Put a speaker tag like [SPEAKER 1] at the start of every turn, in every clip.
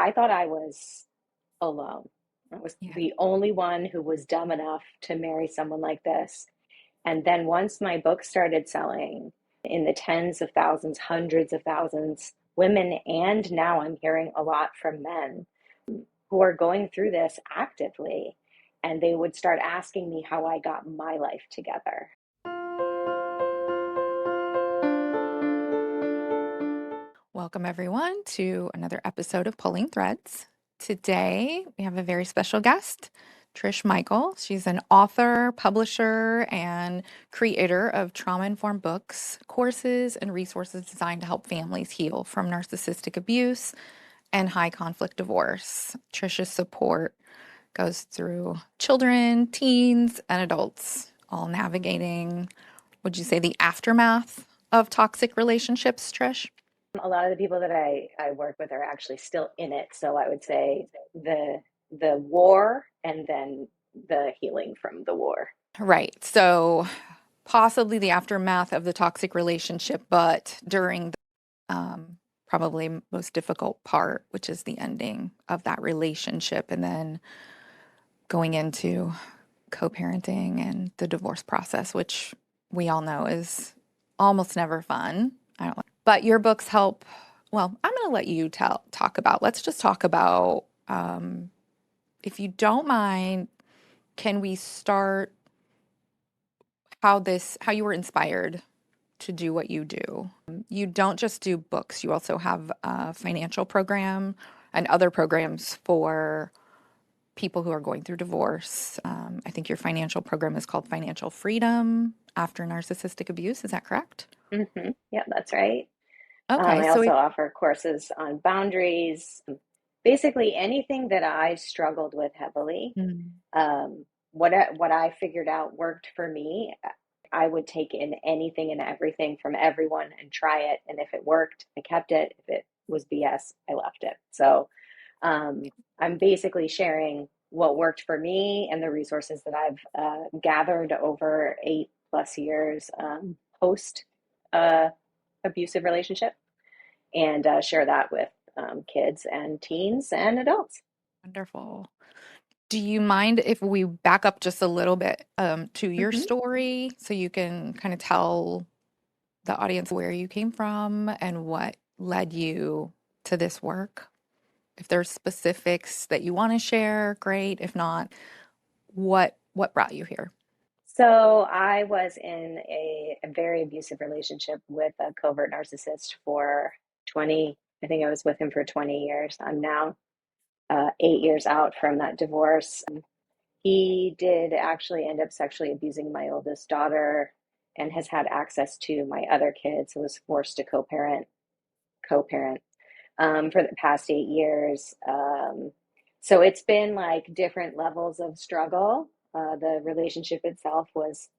[SPEAKER 1] I thought I was alone. I was
[SPEAKER 2] Yeah.
[SPEAKER 1] the only one who was dumb enough to marry someone like this. And then once my book started selling in the tens of thousands, hundreds of thousands, women, and now I'm hearing a lot from men who are going through this actively. And they would start asking me how I got my life together.
[SPEAKER 2] Welcome, everyone, to another episode of Pulling Threads. Today, we have a very special guest, Trish Michael. She's an author, publisher, and creator of trauma-informed books, courses, and resources designed to help families heal from narcissistic abuse and high conflict divorce. Trish's support goes through children, teens, and adults, all navigating, would you say, the aftermath of toxic relationships, Trish?
[SPEAKER 1] A lot of the people that I work with are actually still in it. So I would say the war and then the healing from the war.
[SPEAKER 2] Right. So possibly the aftermath of the toxic relationship, but during the probably most difficult part, which is the ending of that relationship, and then going into co-parenting and the divorce process, which we all know is almost never fun. I don't. But your books help. Well, I'm going to let you talk about. Let's just talk about, if you don't mind, can we start how you were inspired to do what you do? You don't just do books, you also have a financial program and other programs for people who are going through divorce. I think your financial program is called Financial Freedom After Narcissistic Abuse. Is that correct?
[SPEAKER 1] Yeah, that's right.
[SPEAKER 2] Okay,
[SPEAKER 1] I
[SPEAKER 2] so
[SPEAKER 1] also offer courses on boundaries, basically anything that I struggled with heavily.
[SPEAKER 2] Mm,
[SPEAKER 1] What I figured out worked for me. I would take in anything and everything from everyone and try it. And if it worked, I kept it. If it was BS, I left it. So um, I'm basically sharing what worked for me and the resources that I've gathered over 8+ years post abusive relationship, and share that with kids and teens and adults.
[SPEAKER 2] wonderful. Do you mind if we back up just a little bit to your
[SPEAKER 1] Mm-hmm.
[SPEAKER 2] story so you can kind of tell the audience where you came from and what led you to this work? If there's specifics that you want to share, great. If not, what brought you here?
[SPEAKER 1] So I was in a very abusive relationship with a covert narcissist for 20, I think I was with him for 20 years. I'm now 8 years out from that divorce. He did actually end up sexually abusing my oldest daughter and has had access to my other kids. I was forced to co-parent for the past 8 years. So it's been like different levels of struggle. The relationship itself was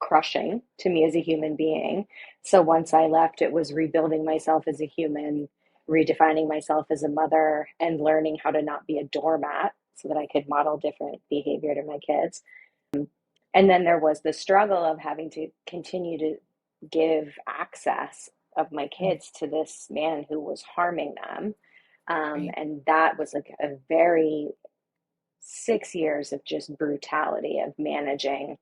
[SPEAKER 1] crushing to me as a human being. So once I left, it was rebuilding myself as a human, redefining myself as a mother, and learning how to not be a doormat so that I could model different behavior to my kids. And then there was the struggle of having to continue to give access of my
[SPEAKER 2] Mm,
[SPEAKER 1] kids to this man who was harming them.
[SPEAKER 2] right.
[SPEAKER 1] And that was like a very 6 years of just brutality of managing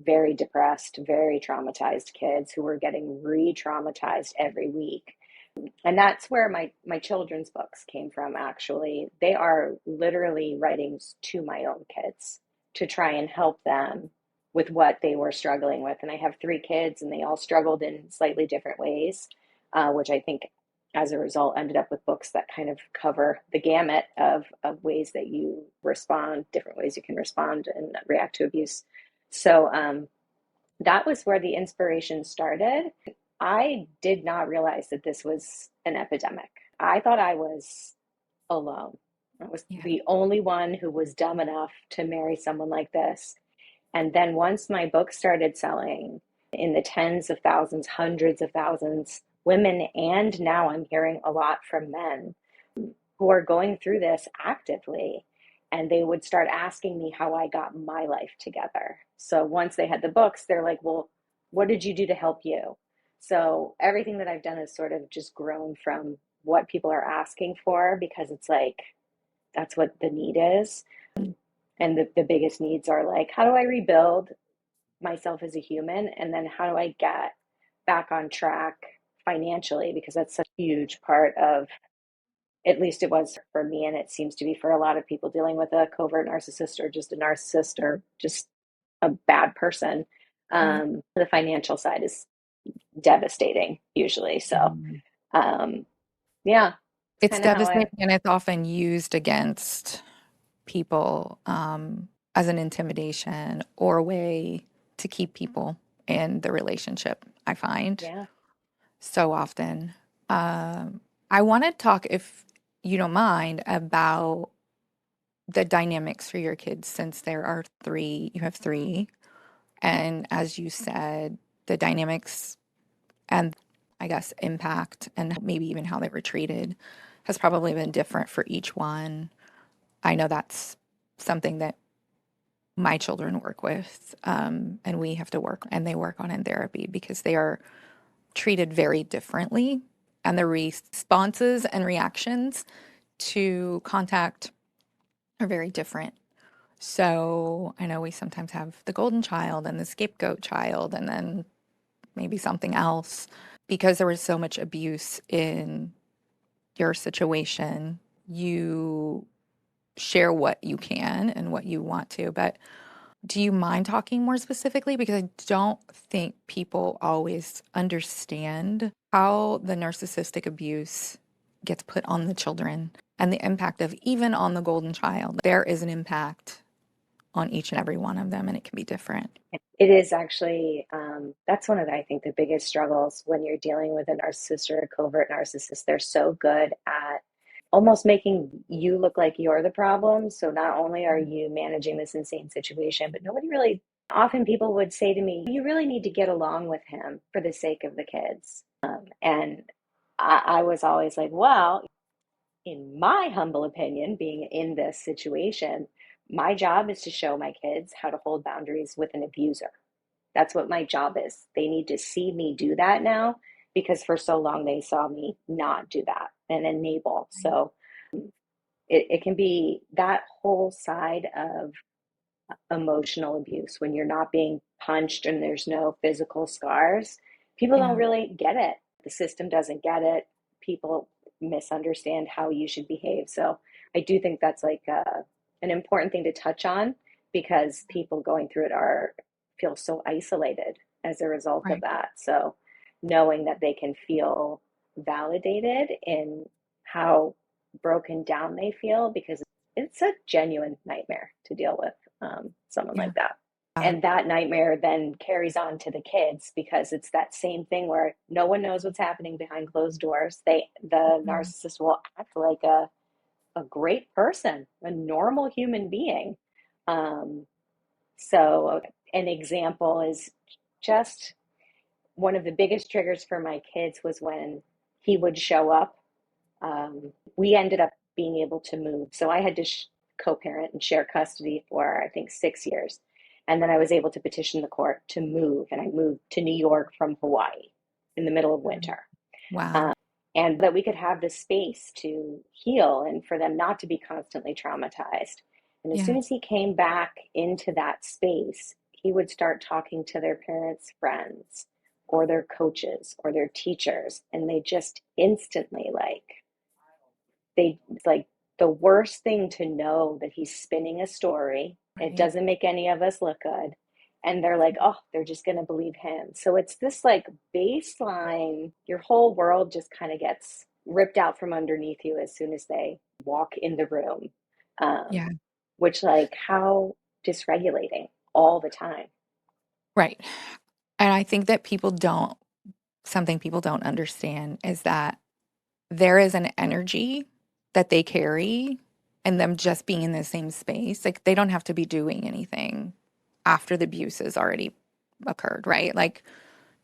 [SPEAKER 1] very depressed, very traumatized kids who were getting re-traumatized every week. And that's where my children's books came from, actually. They are literally writings to my own kids to try and help them with what they were struggling with. And I have 3 kids, and they all struggled in slightly different ways, which I think as a result ended up with books that kind of cover the gamut of ways that you respond, different ways you can respond and react to abuse. So that was where the inspiration started. I did not realize that this was an epidemic. I thought I was alone. I was
[SPEAKER 2] Yeah.
[SPEAKER 1] the only one who was dumb enough to marry someone like this. And then once my book started selling in the tens of thousands, hundreds of thousands, women, and now I'm hearing a lot from men who are going through this actively. And they would start asking me how I got my life together. So once they had the books, they're like, well, what did you do to help you? So everything that I've done has sort of just grown from what people are asking for, because it's like that's what the need is. And the biggest needs are like, how do I rebuild myself as a human? And then how do I get back on track financially? Because that's such a huge part of, at least it was for me, and it seems to be for a lot of people dealing with a covert narcissist or just a narcissist or just a bad person.
[SPEAKER 2] Right.
[SPEAKER 1] The financial side is devastating usually. So,
[SPEAKER 2] Mhm.
[SPEAKER 1] um, yeah, it's
[SPEAKER 2] It's
[SPEAKER 1] kind of how
[SPEAKER 2] devastating
[SPEAKER 1] I,
[SPEAKER 2] and it's often used against people as an intimidation or a way to keep people in the relationship, I find
[SPEAKER 1] yeah,
[SPEAKER 2] so often. Um, I want to talk, if you don't mind, about the dynamics for your kids since there are three, you have three. And as you said, the dynamics and I guess impact and maybe even how they were treated has probably been different for each one. I know that's something that my children work with, and we have to work, and they work on in therapy because they are treated very differently, and the responses and reactions to contact are very different. So I know we sometimes have the golden child and the scapegoat child, and then maybe something else. Because there was so much abuse in your situation, you share what you can and what you want to. But do you mind talking more specifically? Because I don't think people always understand how the narcissistic abuse gets put on the children and the impact of even on the golden child. There is an impact on each and every one of them, and it can be different.
[SPEAKER 1] it is actually, that's one of the, I think the biggest struggles when you're dealing with a narcissist or a covert narcissist. They're so good at almost making you look like you're the problem. So not only are you managing this insane situation, but nobody really, often people would say to me, you really need to get along with him for the sake of the kids. And I was always like, well, in my humble opinion, being in this situation, my job is to show my kids how to hold boundaries with an abuser. That's what my job is. They need to see me do that now, because for so long they saw me not do that and enable. So it can be that whole side of emotional abuse when you're not being punched and there's no physical scars. People don't
[SPEAKER 2] Yeah,
[SPEAKER 1] really get it. The system doesn't get it. People misunderstand how you should behave. So I do think that's like an important thing to touch on, because people going through it are feel so isolated as a result of
[SPEAKER 2] right.
[SPEAKER 1] that. So knowing that they can feel validated in how broken down they feel, because it's a genuine nightmare to deal with someone
[SPEAKER 2] Yeah.
[SPEAKER 1] like that. And that nightmare then carries on to the kids, because it's that same thing where no one knows what's happening behind closed doors. The
[SPEAKER 2] Mhm.
[SPEAKER 1] narcissist will act like a great person, a normal human being. Um, so an example is just one of the biggest triggers for my kids was when he would show up. We ended up being able to move. So I had to co-parent and share custody for, I think, 6 years. And then I was able to petition the court to move. And I moved to New York from Hawaii in the middle of winter.
[SPEAKER 2] Wow.
[SPEAKER 1] And that we could have the space to heal and for them not to be constantly traumatized. And as soon
[SPEAKER 2] Yeah.
[SPEAKER 1] as he came back into that space, he would start talking to their parents' friends or their coaches or their teachers. And they just instantly they like the worst thing to know that he's spinning a story. It
[SPEAKER 2] Right.
[SPEAKER 1] doesn't make any of us look good. And they're like, oh, they're just going to believe him. So it's this like baseline, your whole world just kind of gets ripped out from underneath you as soon as they walk in the room,
[SPEAKER 2] Yeah.
[SPEAKER 1] which, like, how dysregulating all the time.
[SPEAKER 2] Right. And I think that something people don't understand is that there is an energy that they carry and them just being in the same space. Like they don't have to be doing anything after the abuse has already occurred, right? Like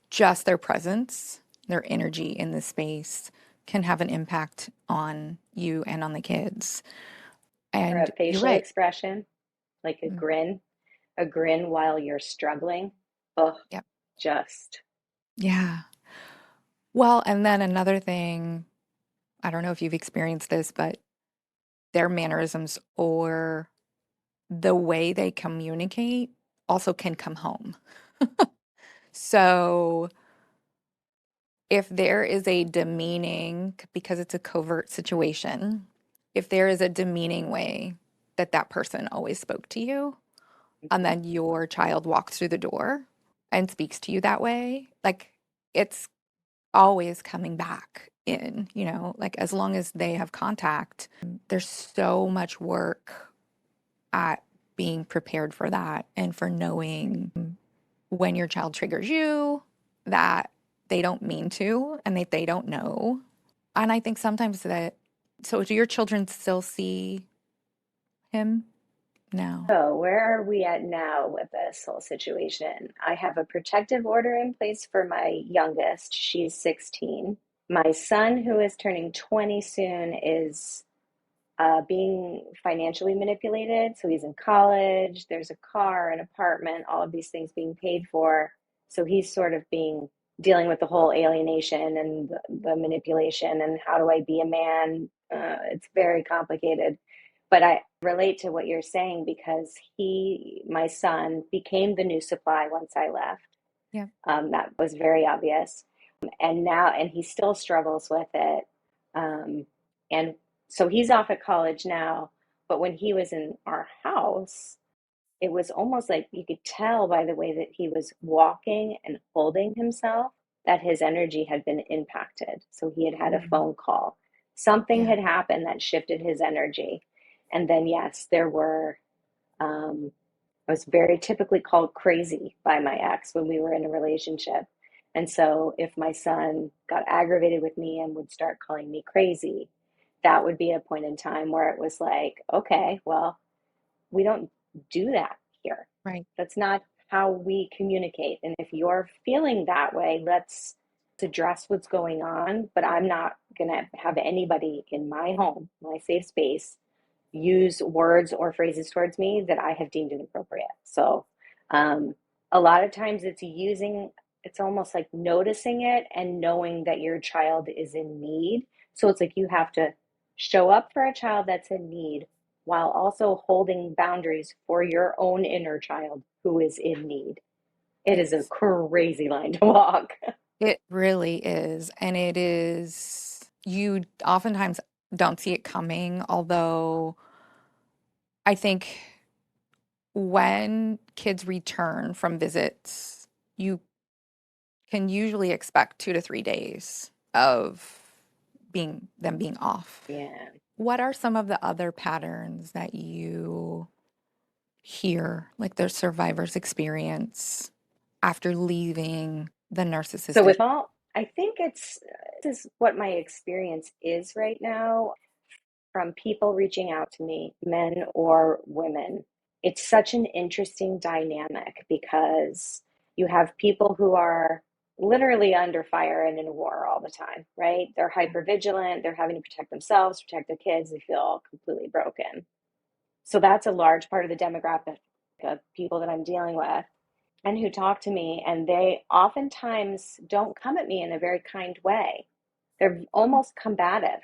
[SPEAKER 2] just their presence, their energy in the space can have an impact on you and on the kids.
[SPEAKER 1] Or a
[SPEAKER 2] And you're
[SPEAKER 1] facial
[SPEAKER 2] right.
[SPEAKER 1] expression, like
[SPEAKER 2] Mm,
[SPEAKER 1] a grin while you're struggling. Oh,
[SPEAKER 2] yep.
[SPEAKER 1] just
[SPEAKER 2] Yeah. Well, and then another thing I don't know if you've experienced this, but their mannerisms or the way they communicate also can come home. So if there is a demeaning, because it's a covert situation, if there is a demeaning way that that person always spoke to you, and
[SPEAKER 1] Mhm.
[SPEAKER 2] then your child walks through the door and speaks to you that way, like it's always coming back in, like as long as they have contact, there's so much work at being prepared for that and for knowing when your child triggers you that they don't mean to and that they don't know. And I think sometimes that, so do your children still see him now?
[SPEAKER 1] So, where are we at now with this whole situation? I have a protective order in place for my youngest. She's 16. My son, who is turning 20 soon, is being financially manipulated. So he's in college, there's a car, an apartment, all of these things being paid for. So he's sort of being dealing with the whole alienation and the manipulation and how do I be a man? It's very complicated. But I relate to what you're saying because my son, became the new supply once I left.
[SPEAKER 2] Yeah.
[SPEAKER 1] That was very obvious. And he still struggles with it. And so he's off at college now, but when he was in our house, it was almost like you could tell by the way that he was walking and holding himself that his energy had been impacted. So he had had a
[SPEAKER 2] Mm.
[SPEAKER 1] phone call. Something
[SPEAKER 2] Yeah.
[SPEAKER 1] had happened that shifted his energy. And then, yes, there were um, I was very typically called crazy by my ex when we were in a relationship. And so if my son got aggravated with me and would start calling me crazy, that would be a point in time where it was like, okay, well, we don't do that here.
[SPEAKER 2] Right.
[SPEAKER 1] That's not how we communicate. And if you're feeling that way, let's address what's going on. But I'm not going to have anybody in my home, my safe space, use words or phrases towards me that I have deemed inappropriate. So um, a lot of times it's almost like noticing it and knowing that your child is in need. So it's like you have to show up for a child that's in need while also holding boundaries for your own inner child who is in need. It is a
[SPEAKER 2] Yes.
[SPEAKER 1] crazy line to walk.
[SPEAKER 2] It really is. And it is, you oftentimes don't see it coming, although I think when kids return from visits, you can usually expect 2 to 3 days of being off.
[SPEAKER 1] Yeah.
[SPEAKER 2] What are some of the other patterns that you hear, like the survivor's experience after leaving the
[SPEAKER 1] So
[SPEAKER 2] narcissistic?
[SPEAKER 1] with all, I think this is what my experience is right now from people reaching out to me, men or women. It's such an interesting dynamic because you have people who are literally under fire and in a war all the time, right? They're hyper vigilant, they're having to protect themselves, protect their kids, they feel completely broken. So that's a large part of the demographic of people that I'm dealing with and who talk to me, and they oftentimes don't come at me in a very kind way. They're almost combative.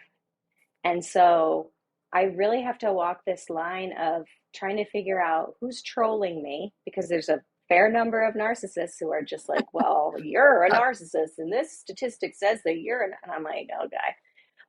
[SPEAKER 1] And so I really have to walk this line of trying to figure out who's trolling me because there's a fair number of narcissists who are just like, well, you're a
[SPEAKER 2] Uh,
[SPEAKER 1] narcissist, and this statistic says that and I'm like, okay.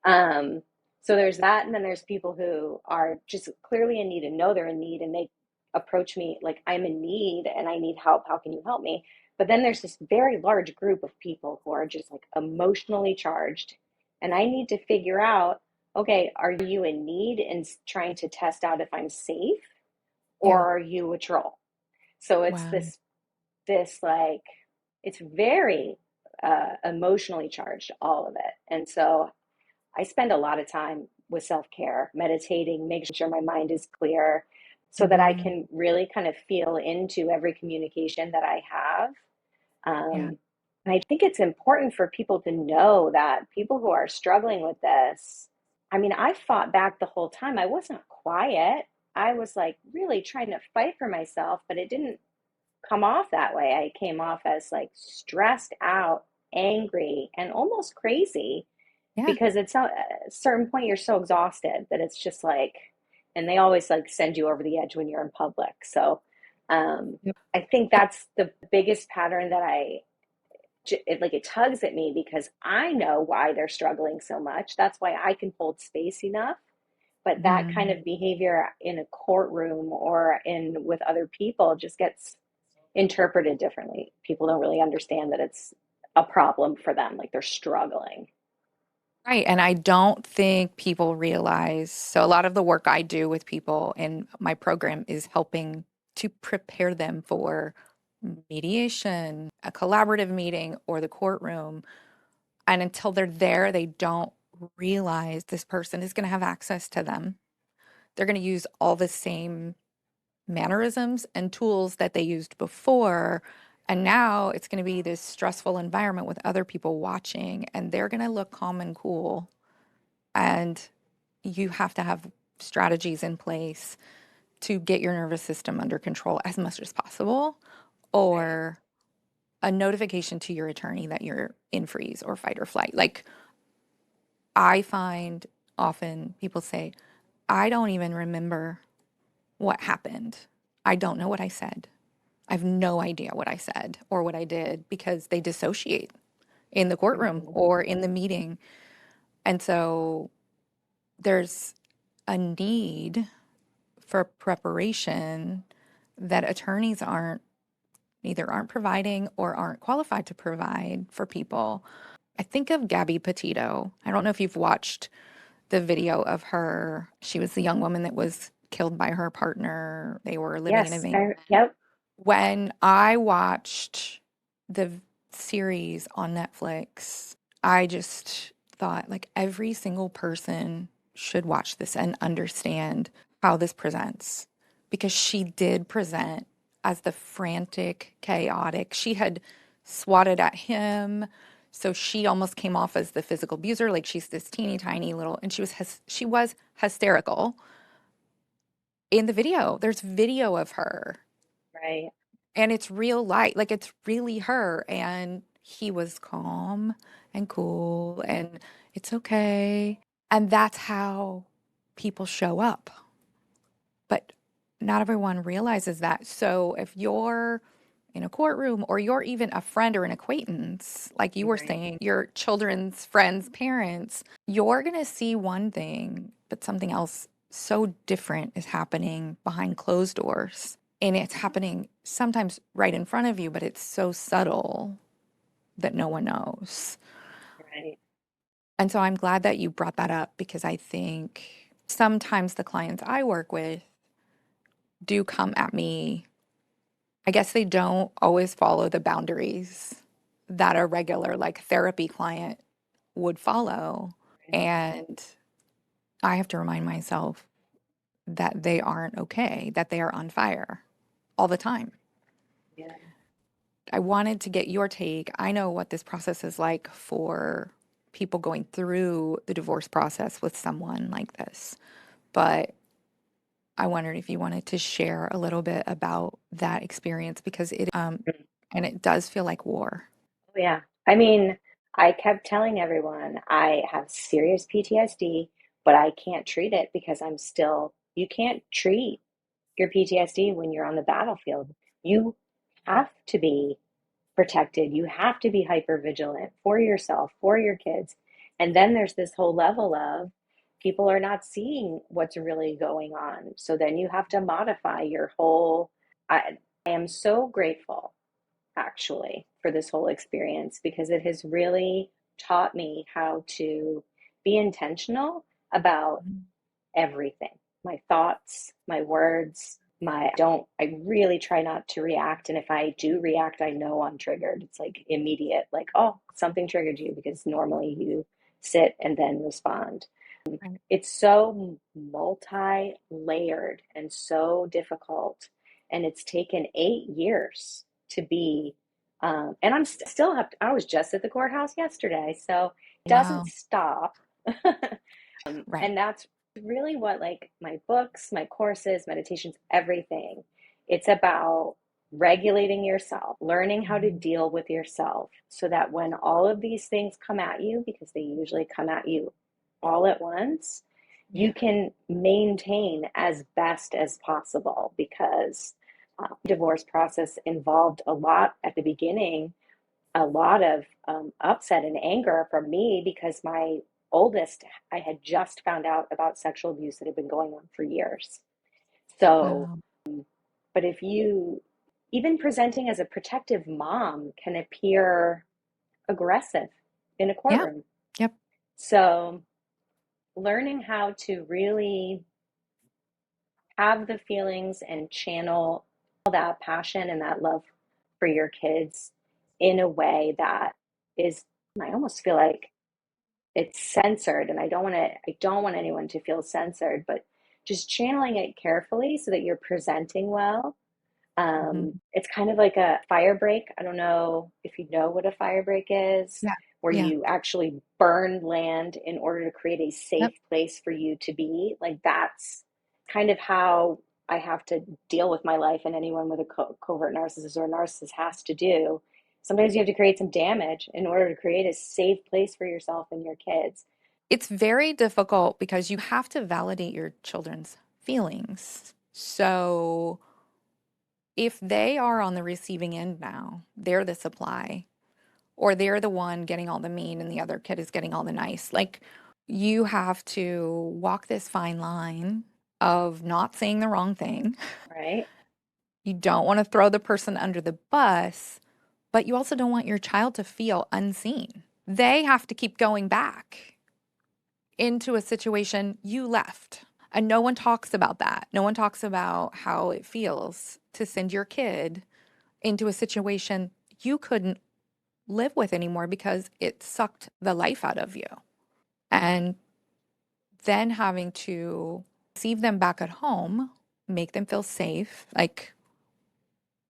[SPEAKER 1] Um, so there's that, and then there's people who are just clearly in need and know they're in need, and they approach me like I'm in need and I need help. How can you help me? But then there's this very large group of people who are just like emotionally charged, and I need to figure out, okay, are you in need and trying to test out if I'm safe,
[SPEAKER 2] yeah.
[SPEAKER 1] or are you a troll? So it's
[SPEAKER 2] Wow.
[SPEAKER 1] this like it's very emotionally charged, all of it, and so I spend a lot of time with self care, meditating, making sure my mind is clear so that I
[SPEAKER 2] Hmm.
[SPEAKER 1] can really kind of feel into every communication that I have.
[SPEAKER 2] Yeah.
[SPEAKER 1] And I think it's important for people to know that people who are struggling with this, I mean, I fought back the whole time. I wasn't quiet. I was like really trying to fight for myself, but it didn't come off that way. I came off as like stressed out, angry, and almost crazy.
[SPEAKER 2] Yeah.
[SPEAKER 1] because it's not, at a certain point you're so exhausted that it's just like, and they always like send you over the edge when you're in public. So um,
[SPEAKER 2] Yep.
[SPEAKER 1] I think that's the biggest pattern that it tugs at me because I know why they're struggling so much. That's why I can hold space enough. But that kind
[SPEAKER 2] Mhm.
[SPEAKER 1] of behavior in a courtroom or in with other people just gets interpreted differently. People don't really understand that it's a problem for them, like they're struggling.
[SPEAKER 2] Right. And I don't think people realize. So, a lot of the work I do with people in my program is helping to prepare them for mediation, a collaborative meeting, or the courtroom. And until they're there, they don't realize this person is going to have access to them. They're going to use all the same mannerisms and tools that they used before. And now it's going to be this stressful environment with other people watching, and they're going to look calm and cool. And you have to have strategies in place to get your nervous system under control as much as possible,
[SPEAKER 1] Right.
[SPEAKER 2] or a notification to your attorney that you're in freeze or fight or flight. Like, I find often people say, I don't even remember what happened. I don't know what I said. I have no idea what I said or what I did because they dissociate in the courtroom
[SPEAKER 1] Mhm.
[SPEAKER 2] or in the meeting. And so there's a need for preparation that attorneys aren't providing or aren't qualified to provide for people. I think of Gabby Petito. I don't know if you've watched the video of her. She was the young woman that was killed by her partner. They were living in a
[SPEAKER 1] Yes.
[SPEAKER 2] van.
[SPEAKER 1] Yep.
[SPEAKER 2] When I watched the series on Netflix, I just thought like every single person should watch this and understand how this presents because she did present as the frantic, chaotic. She had swatted at him, so she almost came off as the physical abuser. Like she's this teeny tiny little, and she was hysterical in the video. There's video of her
[SPEAKER 1] Right.
[SPEAKER 2] and it's real light, like it's really her. And he was calm and cool, and it's okay. And that's how people show up. But not everyone realizes that. So if you're in a courtroom or you're even a friend or an acquaintance, like you were
[SPEAKER 1] Right.
[SPEAKER 2] saying, your children's friends, parents, you're going to see one thing, but something else so different is happening behind closed doors. And it's happening sometimes right in front of you, but it's so subtle that no one knows.
[SPEAKER 1] Right.
[SPEAKER 2] And so I'm glad that you brought that up because I think sometimes the clients I work with do come at me. I guess they don't always follow the boundaries that a regular, like therapy client would follow.
[SPEAKER 1] Right.
[SPEAKER 2] And I have to remind myself that they aren't okay, that they are on fire all the time.
[SPEAKER 1] Yeah.
[SPEAKER 2] I wanted to get your take. I know what this process is like for people going through the divorce process with someone like this, but I wondered if you wanted to share a little bit about that experience because and it does feel like war.
[SPEAKER 1] Oh, yeah. I mean, I kept telling everyone I have serious PTSD, but I can't treat it because you can't treat your PTSD when you're on the battlefield. You have to be protected. You have to be hyper vigilant for yourself, for your kids. And then there's this whole level of people are not seeing what's really going on. So then you have to modify your whole. I am so grateful actually for this whole experience because it has really taught me how to be intentional about
[SPEAKER 2] Mhm.
[SPEAKER 1] everything, my thoughts, my words, I really try not to react. And if I do react, I know I'm triggered. It's like immediate, like, oh, something triggered you because normally you sit and then respond.
[SPEAKER 2] Right.
[SPEAKER 1] It's so multi layered and so difficult. And it's taken 8 years to be, and I was just at the courthouse yesterday. So it doesn't
[SPEAKER 2] Wow.
[SPEAKER 1] stop.
[SPEAKER 2] Right.
[SPEAKER 1] And that's really what, like, my books, my courses, meditations, everything. It's about regulating yourself, learning how to
[SPEAKER 2] Mhm.
[SPEAKER 1] deal with yourself so that when all of these things come at you, because they usually come at you all at once,
[SPEAKER 2] Yeah.
[SPEAKER 1] you can maintain as best as possible because divorce process involved a lot at the beginning, a lot of upset and anger from me because my oldest, I had just found out about sexual abuse that had been going on for years. So,
[SPEAKER 2] Wow.
[SPEAKER 1] but if you, even presenting as a protective mom can appear aggressive in a
[SPEAKER 2] Yeah.
[SPEAKER 1] courtroom.
[SPEAKER 2] Yep.
[SPEAKER 1] So, learning how to really have the feelings and channel that passion and that love for your kids in a way that is, I almost feel like it's censored, and I don't want anyone to feel censored, but just channeling it carefully so that you're presenting well.
[SPEAKER 2] Mhm.
[SPEAKER 1] It's kind of like a fire break. I don't know if you know what a fire break is,
[SPEAKER 2] Yeah.
[SPEAKER 1] where
[SPEAKER 2] Yeah.
[SPEAKER 1] you actually burn land in order to create a safe
[SPEAKER 2] Yep.
[SPEAKER 1] place for you to be. Like that's kind of how I have to deal with my life, and anyone with a covert narcissist or a narcissist has to do. Sometimes you have to create some damage in order to create a safe place for yourself and your kids.
[SPEAKER 2] It's very difficult because you have to validate your children's feelings. So if they are on the receiving end now, they're the supply, or they're the one getting all the mean and the other kid is getting all the nice. Like you have to walk this fine line of not saying the wrong thing.
[SPEAKER 1] Right?
[SPEAKER 2] You don't want to throw the person under the bus, but you also don't want your child to feel unseen. They have to keep going back into a situation you left. And no one talks about that. No one talks about how it feels to send your kid into a situation you couldn't live with anymore because it sucked the life out of you. And then having to receive them back at home, make them feel safe, like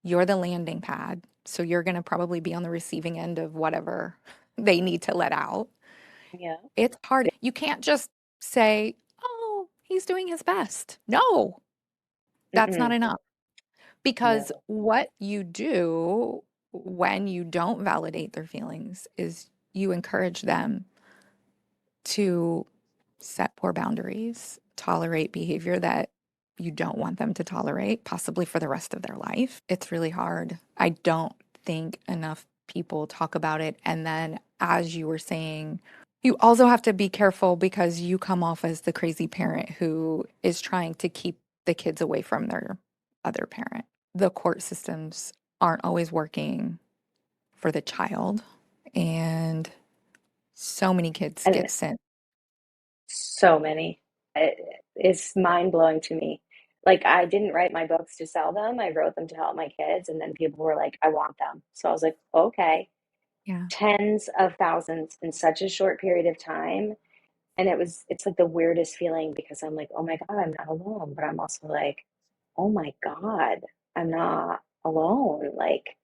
[SPEAKER 2] you're the landing pad. So you're going to probably be on the receiving end of whatever they need to let out.
[SPEAKER 1] Yeah.
[SPEAKER 2] It's hard. You can't just say, oh, he's doing his best. No, that's not
[SPEAKER 1] Mm-mm.
[SPEAKER 2] enough. Because
[SPEAKER 1] No.
[SPEAKER 2] what you do when you don't validate their feelings is you encourage them to set poor boundaries, tolerate behavior that you don't want them to tolerate, possibly for the rest of their life. It's really hard. I don't think enough people talk about it. And then, as you were saying, you also have to be careful because you come off as the crazy parent who is trying to keep the kids away from their other parent. The court systems aren't always working for the child, and so many kids
[SPEAKER 1] And
[SPEAKER 2] get sent.
[SPEAKER 1] so many. It is mind blowing to me. Like, I didn't write my books to sell them. I wrote them to help my kids. And then people were like, I want them. So I was like, okay.
[SPEAKER 2] Yeah.
[SPEAKER 1] Tens of thousands in such a short period of time. And it's like the weirdest feeling because I'm like, oh my God, I'm not alone. But I'm also like, oh my God, I'm not alone. Like,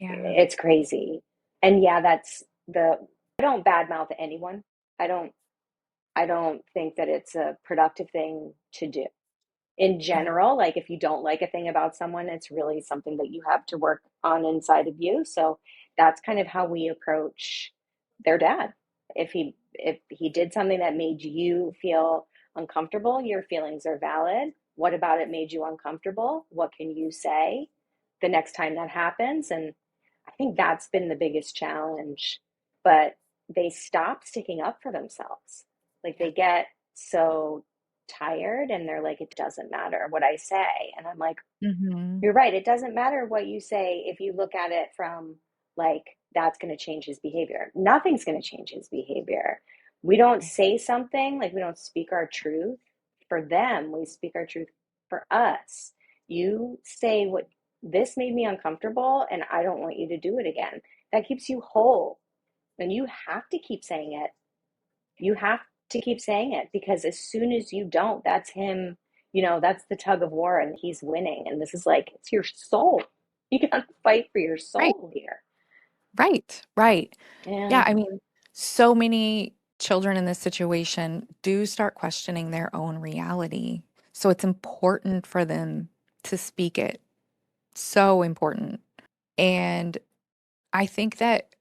[SPEAKER 2] Yeah.
[SPEAKER 1] it's crazy. And yeah, I don't badmouth anyone. I don't I don't think that it's a productive thing to do. In
[SPEAKER 2] Yeah.
[SPEAKER 1] general, like if you don't like a thing about someone, it's really something that you have to work on inside of you. So that's kind of how we approach their dad. If he did something that made you feel uncomfortable, your feelings are valid. What about it made you uncomfortable? What can you say the next time that happens? And I think that's been the biggest challenge. But they stop sticking up for themselves. Like
[SPEAKER 2] Yeah.
[SPEAKER 1] they get so tired and they're like, it doesn't matter what I say. And I'm like,
[SPEAKER 2] Mhm.
[SPEAKER 1] you're right. It doesn't matter what you say if you look at it from like, that's going to change his behavior. Nothing's going to change his behavior. We don't
[SPEAKER 2] Right.
[SPEAKER 1] say something, like we don't speak our truth for them. We speak our truth for us. You say what this made me uncomfortable and I don't want you to do it again. That keeps you whole. And you have to keep saying it. You have to keep saying it because as soon as you don't, that's him, that's the tug of war and he's winning. And this is like, it's your soul. You gotta fight for your
[SPEAKER 2] Right.
[SPEAKER 1] soul here.
[SPEAKER 2] Right. Right. Yeah,
[SPEAKER 1] Yeah.
[SPEAKER 2] I mean, so many children in this situation do start questioning their own reality. So it's important for them to speak it So important. And I think that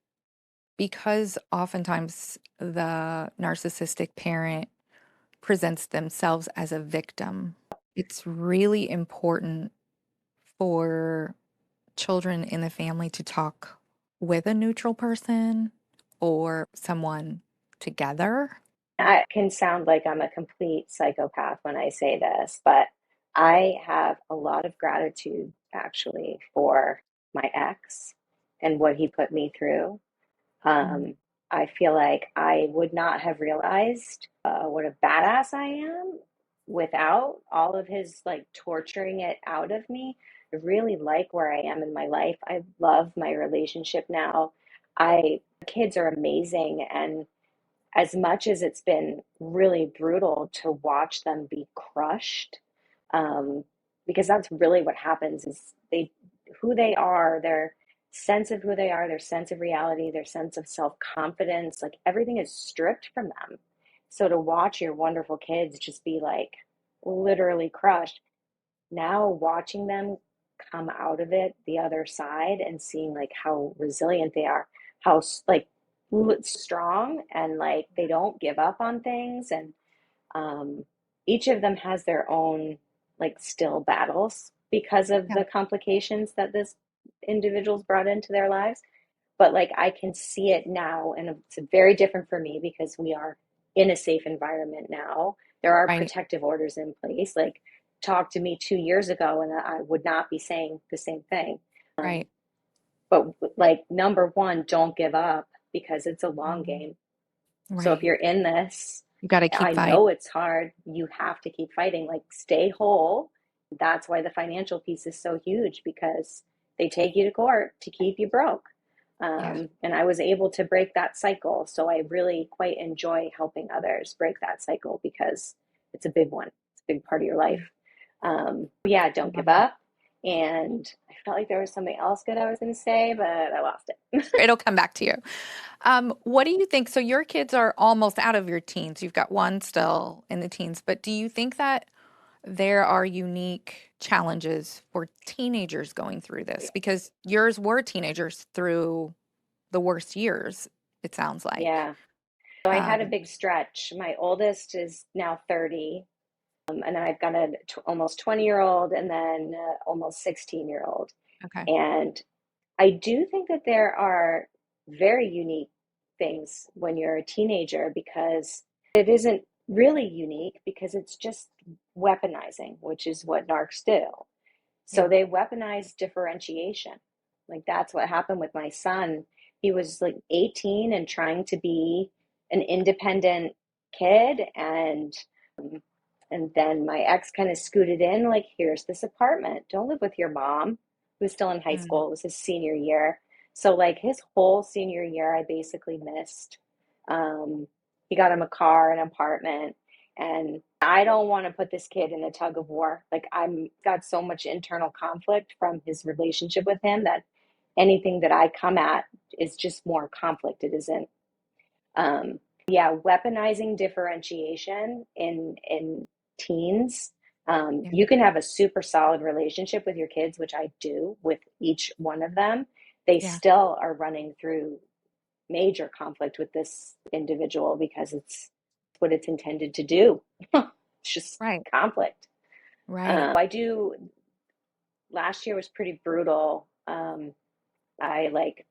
[SPEAKER 2] because oftentimes the narcissistic parent presents themselves as a victim, it's really important for children in the family to talk with a neutral person or someone together.
[SPEAKER 1] I can sound like I'm a complete psychopath when I say this, but I have a lot of gratitude actually for my ex and what he put me through.
[SPEAKER 2] Mm.
[SPEAKER 1] Um, I feel like I would not have realized what a badass I am without all of his like torturing it out of me. I really like where I am in my life. I love my relationship now. Kids are amazing, and as much as it's been really brutal to watch them be crushed, um, because that's really what happens is who they are, their sense of who they are, their sense of reality, their sense of self-confidence, like everything is stripped from them. So to watch your wonderful kids just be like literally crushed, now watching them come out of it the other side and seeing like how resilient they are, how like strong, and like they don't give up on things, and um, each of them has their own like still battles because of
[SPEAKER 2] Yeah,
[SPEAKER 1] the complications that this individual's brought into their lives. But like I can see it now, and it's very different for me because we are in a safe environment now. There are
[SPEAKER 2] right,
[SPEAKER 1] protective orders in place. Like, talk to me 2 years ago, and I would not be saying the same thing.
[SPEAKER 2] right,
[SPEAKER 1] But like, number one, don't give up because it's a long
[SPEAKER 2] mhm,
[SPEAKER 1] game. So if
[SPEAKER 2] right.
[SPEAKER 1] you're in this,
[SPEAKER 2] You got to keep
[SPEAKER 1] I
[SPEAKER 2] fighting.
[SPEAKER 1] know it's hard. You have to keep fighting. Like, stay whole. That's why the financial piece is so huge because they take you to court to keep you broke.
[SPEAKER 2] Yeah,
[SPEAKER 1] And I was able to break that cycle. So I really quite enjoy helping others break that cycle because it's a big one. It's a big part of your life.
[SPEAKER 2] yeah,
[SPEAKER 1] Yeah,
[SPEAKER 2] I
[SPEAKER 1] don't
[SPEAKER 2] love
[SPEAKER 1] give
[SPEAKER 2] that.
[SPEAKER 1] up. And I felt like there was something else good I was going to say, but I lost it.
[SPEAKER 2] It'll come back to you. What do you think? So your kids are almost out of your teens. You've got one still in the teens, but do you think that there are unique challenges for teenagers going through this? Because yours were teenagers through the worst years, it sounds like.
[SPEAKER 1] Yeah. So I had a
[SPEAKER 2] Um,
[SPEAKER 1] big stretch. My oldest is now 30, and then I've got a almost 20-year-old and then almost 16-year-old.
[SPEAKER 2] okay.
[SPEAKER 1] And I do think that there are very unique things when you're a teenager because it isn't really unique because it's just weaponizing, which is what narcs do. So
[SPEAKER 2] Yeah.
[SPEAKER 1] they weaponize differentiation. Like that's what happened with my son. He was like 18 and trying to be an independent kid, and then my ex kind of scooted in like, here's this apartment. Don't live with your mom. He was still in high
[SPEAKER 2] Mm,
[SPEAKER 1] school. It was his senior year. So like his whole senior year I basically missed. Um, he got him a car, an apartment, and I don't want to put this kid in a tug of war. Like I'm got so much internal conflict from his relationship with him that anything that I come at is just more conflict. It isn't. Yeah, weaponizing differentiation in teens.
[SPEAKER 2] yeah.
[SPEAKER 1] You can have a super solid relationship with your kids, which I do with each one of them. They
[SPEAKER 2] Yeah.
[SPEAKER 1] still are running through major conflict with this individual because it's what it's intended to do. It's just
[SPEAKER 2] Right.
[SPEAKER 1] conflict.
[SPEAKER 2] Right.
[SPEAKER 1] I do. Last year was pretty brutal. I like.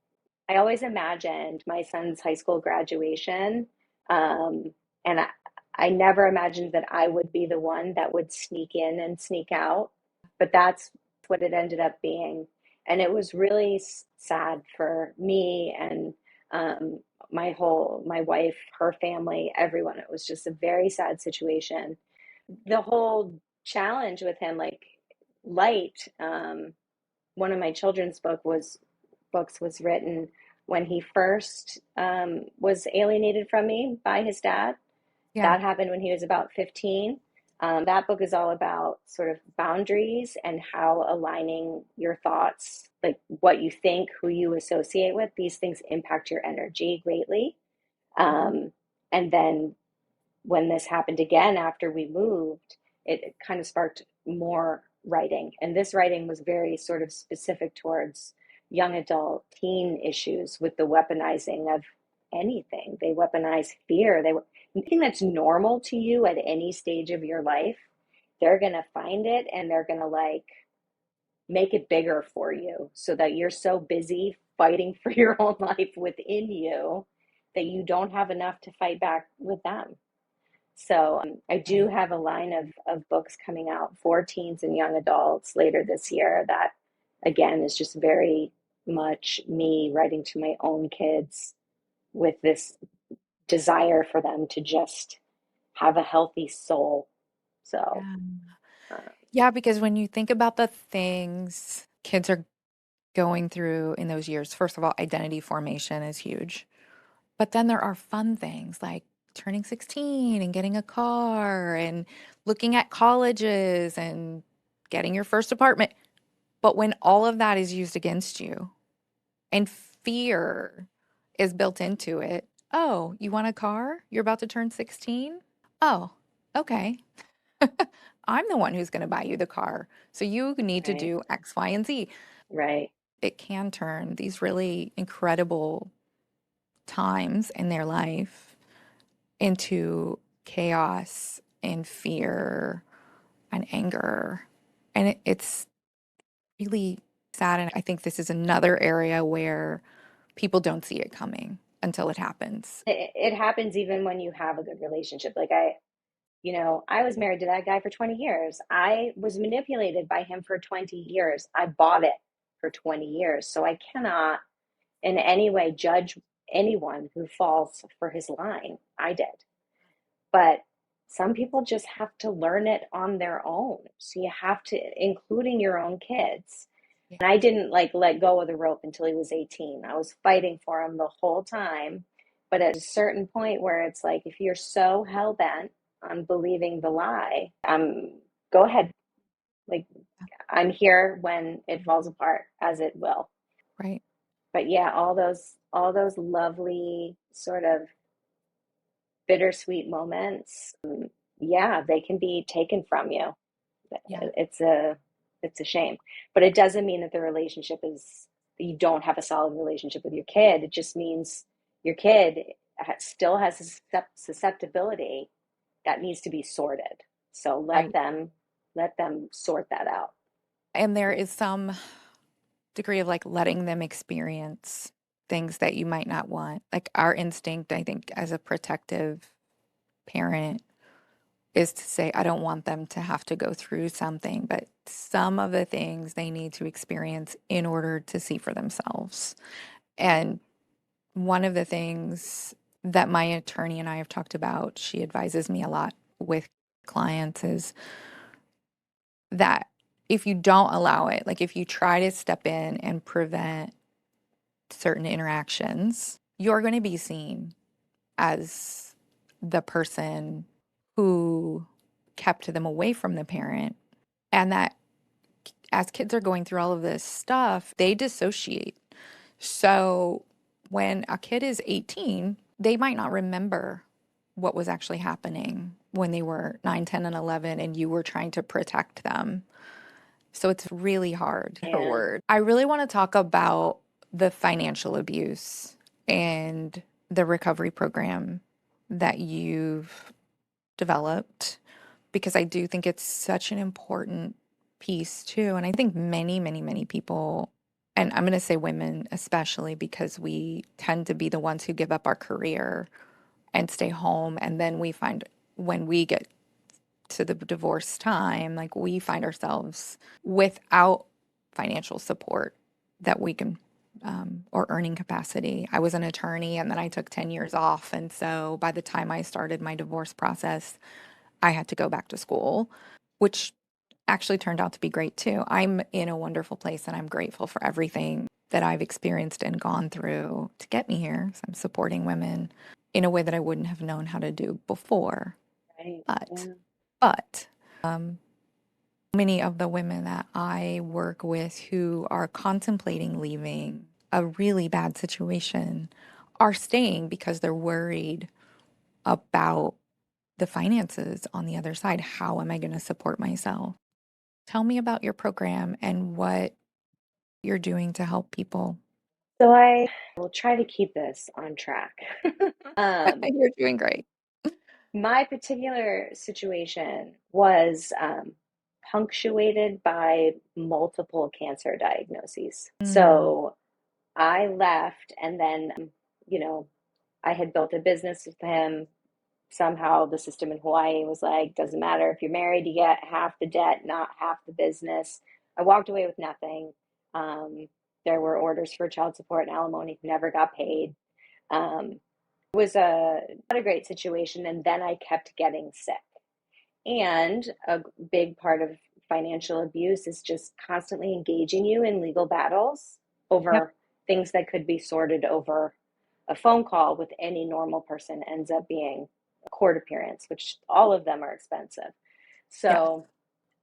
[SPEAKER 1] I always imagined my son's high school graduation, um, and I never imagined that I would be the one that would sneak in and sneak out. But that's what it ended up being, and it was really sad for me and um, my wife, her family, everyone. It was just a very sad situation. The whole challenge with him, like light. One of my children's books was written when he first was alienated from me by his dad.
[SPEAKER 2] Yeah.
[SPEAKER 1] That happened when he was about 15. That book is all about sort of boundaries and how aligning your thoughts, like what you think, who you associate with, these things impact your energy greatly.
[SPEAKER 2] Hmm.
[SPEAKER 1] Um, and then when this happened again after we moved, it kind of sparked more. writing. And this writing was very sort of specific towards young adult teen issues with the weaponizing of anything. They weaponize fear. Anything that's normal to you at any stage of your life, they're going to find it and they're going to like make it bigger for you so that you're so busy fighting for your own life within you that you don't have enough to fight back with them. So I do
[SPEAKER 2] Right.
[SPEAKER 1] have a line of books coming out for teens and young adults later this year that, again, is just very much me writing to my own kids with this desire for them to just have a healthy soul. So,
[SPEAKER 2] Yeah.
[SPEAKER 1] uh,
[SPEAKER 2] Yeah, because when you think about the things kids are going through in those years, first of all, identity formation is huge. But then there are fun things like turning 16 and getting a car and looking at colleges and getting your first apartment. But when all of that is used against you and fear is built into it, oh, you want a car? You're about to turn 16? Oh, okay. I'm the one who's going to buy you the car. So you need to
[SPEAKER 1] right,
[SPEAKER 2] do X, Y, and Z.
[SPEAKER 1] right.
[SPEAKER 2] It can turn these really incredible times in their life into chaos and fear and anger. And it's really sad. And I think this is another area where people don't see it coming until it happens.
[SPEAKER 1] It happens even when you have a good relationship. I was married to that guy for 20 years. I was manipulated by him for 20 years. I bought it for 20 years. So I cannot in any way judge anyone who falls for his line. I did. But some people just have to learn it on their own. So you have to, including your own kids.
[SPEAKER 2] Yeah.
[SPEAKER 1] And I didn't like let go of the rope until he was 18. I was fighting for him the whole time. But at a certain point where it's like, if you're so hell bent on believing the lie, go ahead. Like, I'm here when it falls apart, as it will.
[SPEAKER 2] Right.
[SPEAKER 1] But yeah, all those lovely sort of bittersweet moments, yeah, they can be taken from you.
[SPEAKER 2] Yeah.
[SPEAKER 1] It's a shame, but it doesn't mean that the relationship is you don't have a solid relationship with your kid. It just means your kid still has a susceptibility that needs to be sorted. So let
[SPEAKER 2] Right.
[SPEAKER 1] them sort that out.
[SPEAKER 2] And there is some degree of like letting them experience things that you might not want. Like our instinct, I think, as a protective parent is to say, I don't want them to have to go through something, but some of the things they need to experience in order to see for themselves. And one of the things that my attorney and I have talked about, she advises me a lot with clients, is that if you don't allow it, like if you try to step in and prevent certain interactions, you're going to be seen as the person who kept them away from the parent. And that as kids are going through all of this stuff, they dissociate. So when a kid is 18, they might not remember what was actually happening when they were 9, 10, and 11, and you were trying to protect them. So it's really hard.
[SPEAKER 1] Yeah.
[SPEAKER 2] Word. I really want to talk about the financial abuse and the recovery program that you've developed because I do think it's such an important piece too. And I think many, many, many people, and I'm going to say women especially, because we tend to be the ones who give up our career and stay home. And then we find when we get to the divorce time, like we find ourselves without financial support that we can, or earning capacity. I was an attorney and then I took 10 years off. And so by the time I started my divorce process, I had to go back to school, which actually turned out to be great too. I'm in a wonderful place and I'm grateful for everything that I've experienced and gone through to get me here. So I'm supporting women in a way that I wouldn't have known how to do before.
[SPEAKER 1] Right.
[SPEAKER 2] But,
[SPEAKER 1] Yeah.
[SPEAKER 2] but many of the women that I work with who are contemplating leaving a really bad situation are staying because they're worried about the finances on the other side. How am I going to support myself? Tell me about your program and what you're doing to help people.
[SPEAKER 1] So I will try to keep this on track. Um,
[SPEAKER 2] You're doing great.
[SPEAKER 1] my particular situation was punctuated by multiple cancer diagnoses.
[SPEAKER 2] Mm,
[SPEAKER 1] So I left, and then, you know, I had built a business with him. Somehow the system in Hawaii was like, doesn't matter if you're married, you get half the debt, not half the business. I walked away with nothing. Um, there were orders for child support and alimony, never got paid. It was not a great situation. And then I kept getting sick. And a big part of financial abuse is just constantly engaging you in legal battles
[SPEAKER 2] yep.
[SPEAKER 1] over things that could be sorted over a phone call with any normal person ends up being a court appearance, which all of them are expensive.
[SPEAKER 2] Yes.
[SPEAKER 1] So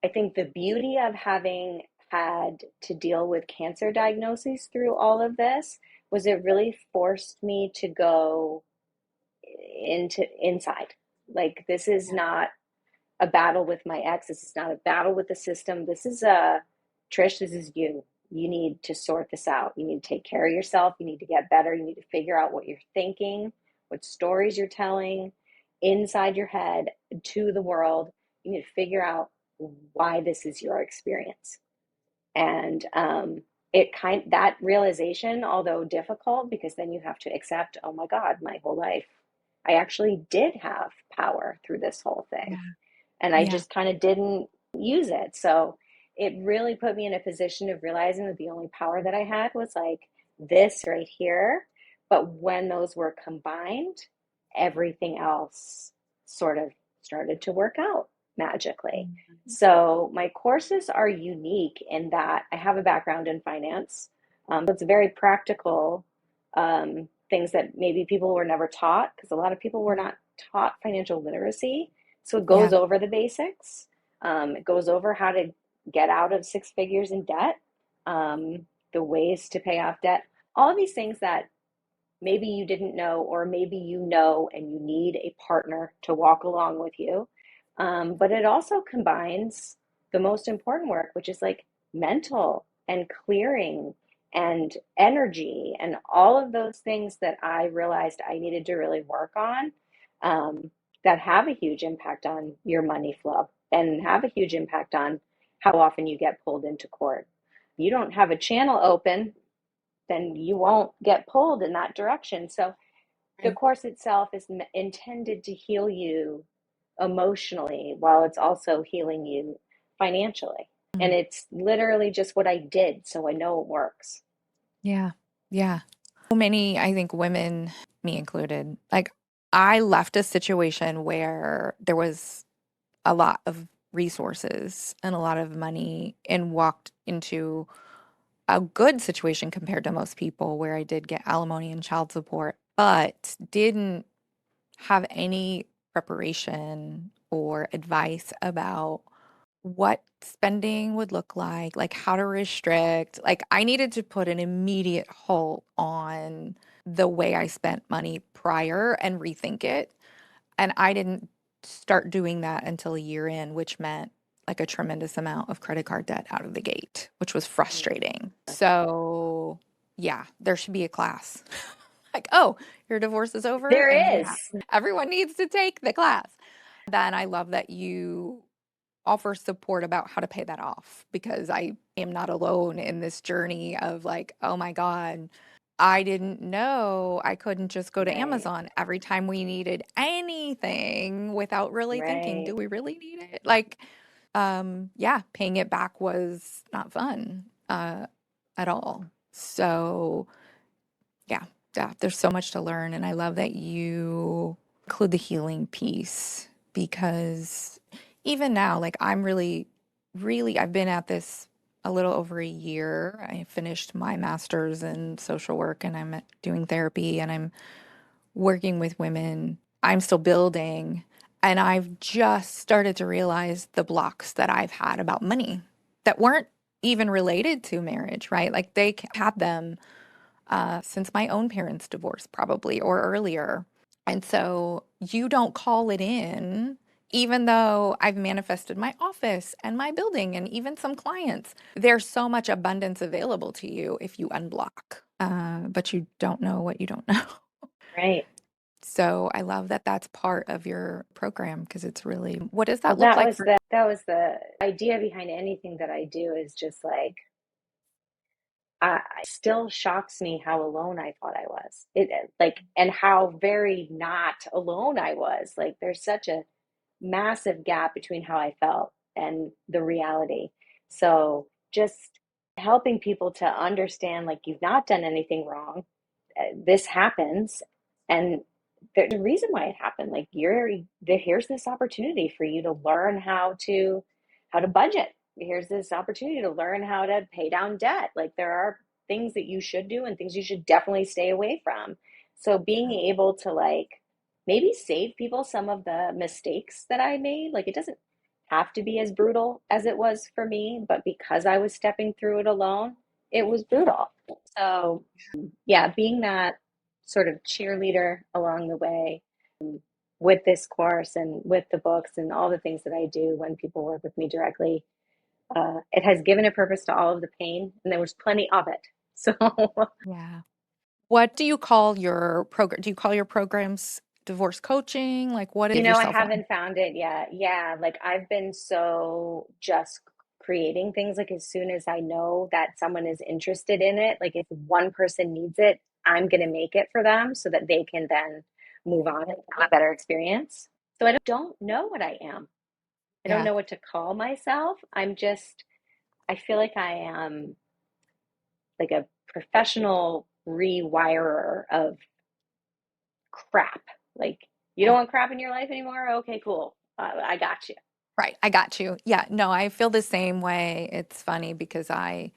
[SPEAKER 1] I think the beauty of having had to deal with cancer diagnoses through all of this was it really forced me to go into inside. Like, this is not a battle with my ex. This is not a battle with the system. This is a Trish, this is you. You need to sort this out. You need to take care of yourself. You need to get better. You need to figure out what you're thinking, what stories you're telling inside your head to the world. You need to figure out why this is your experience. And it kind that realization, although difficult, because then you have to accept, oh my God, my whole life, I actually did have power through this whole thing
[SPEAKER 2] Yeah.
[SPEAKER 1] and I
[SPEAKER 2] Yeah.
[SPEAKER 1] just kind of didn't use it. So it really put me in a position of realizing that the only power that I had was like this right here. But when those were combined, everything else sort of started to work out magically.
[SPEAKER 2] Mhm.
[SPEAKER 1] So my courses are unique in that I have a background in finance. So it's very practical things that maybe people were never taught because a lot of people were not taught financial literacy. So it
[SPEAKER 2] Yeah.
[SPEAKER 1] goes over the basics. It goes over how to get out of six figures in debt, the ways to pay off debt, all of these things that maybe you didn't know, or maybe you know and you need a partner to walk along with you. But it also combines the most important work, which is like mental and clearing and energy and all of those things that I realized I needed to really work on, um, that have a huge impact on your money flow and have a huge impact on how often you get pulled into court. You don't have a channel open, then you won't get pulled in that direction. So the
[SPEAKER 2] Right.
[SPEAKER 1] course itself is intended to heal you emotionally while it's also healing you financially. And
[SPEAKER 2] Mm.
[SPEAKER 1] it's literally just what I did, so I know it works.
[SPEAKER 2] Yeah. Yeah. So many, I think women, me included, like I left a situation where there was a lot of resources and a lot of money and walked into a good situation compared to most people where I did get alimony and child support, but didn't have any preparation or advice about what spending would look like how to restrict. Like, I needed to put an immediate halt on the way I spent money prior and rethink it. And I didn't start doing that until a year in, which meant like a tremendous amount of credit card debt out of the gate, which was frustrating. So, yeah, there should be a class. Like, oh, your divorce is over
[SPEAKER 1] There
[SPEAKER 2] and you
[SPEAKER 1] is.
[SPEAKER 2] have everyone needs to take the class. Then I love that you offer support about how to pay that off because I am not alone in this journey of like, oh my God, I didn't know I couldn't just go to
[SPEAKER 1] Right,
[SPEAKER 2] Amazon every time we needed anything without really thinking, do
[SPEAKER 1] right.
[SPEAKER 2] we really need it? Like, yeah, paying it back was not fun at all. So, yeah, yeah, there's so much to learn. And I love that you include the healing piece because even now, like I'm I've been at this a little over a year. I finished my master's in social work and I'm doing therapy and I'm working with women. I'm still building. And I've just started to realize the blocks that I've had about money that weren't even related to marriage, right? Like had them since my own parents' divorce, probably or earlier. And so you don't call it in Even though I've manifested my office and my building and even some clients, there's so much abundance available to you if you unblock, but you don't know what you don't know.
[SPEAKER 1] Right.
[SPEAKER 2] So I love that that's part of your program because it's really, what does
[SPEAKER 1] Well,
[SPEAKER 2] that look like for?
[SPEAKER 1] that was the idea behind anything that I do is just like it still shocks me how alone I thought I was. Like, and how very not alone I was. Like there's such a massive gap between how I felt and the reality. So just helping people to understand like you've not done anything wrong. This happens, and there's a reason why it happened. Like here's this opportunity for you to learn how to budget. Here's this opportunity to learn how to pay down debt. Like there are things that you should do and things you should definitely stay away from. So being able to like maybe save people some of the mistakes that I made, like it doesn't have to be as brutal as it was for me, but because I was stepping through it alone, it was brutal. So yeah, being that sort of cheerleader along the way with this course and with the books and all the things that I do when people work with me directly, it has given a purpose to all of the pain, and there was plenty of it. So,
[SPEAKER 2] Yeah. What do you call your program? Do you call your programs divorce coaching? Like, what give
[SPEAKER 1] I
[SPEAKER 2] yourself one?
[SPEAKER 1] haven't found it yet. Yeah, like I've been so just creating things. Like as soon as I know that someone is interested in it, like if one person needs it, I'm going to make it for them so that they can then move on and have a better experience. So I don't know what I am. I don't
[SPEAKER 2] Yeah.
[SPEAKER 1] know what to call myself. I feel like I am like a professional rewirer of crap. Like, you don't
[SPEAKER 2] Yeah.
[SPEAKER 1] want crap in your life anymore? Okay, cool. I got you.
[SPEAKER 2] Right. I got you. Yeah. No, I feel the same way. It's funny because I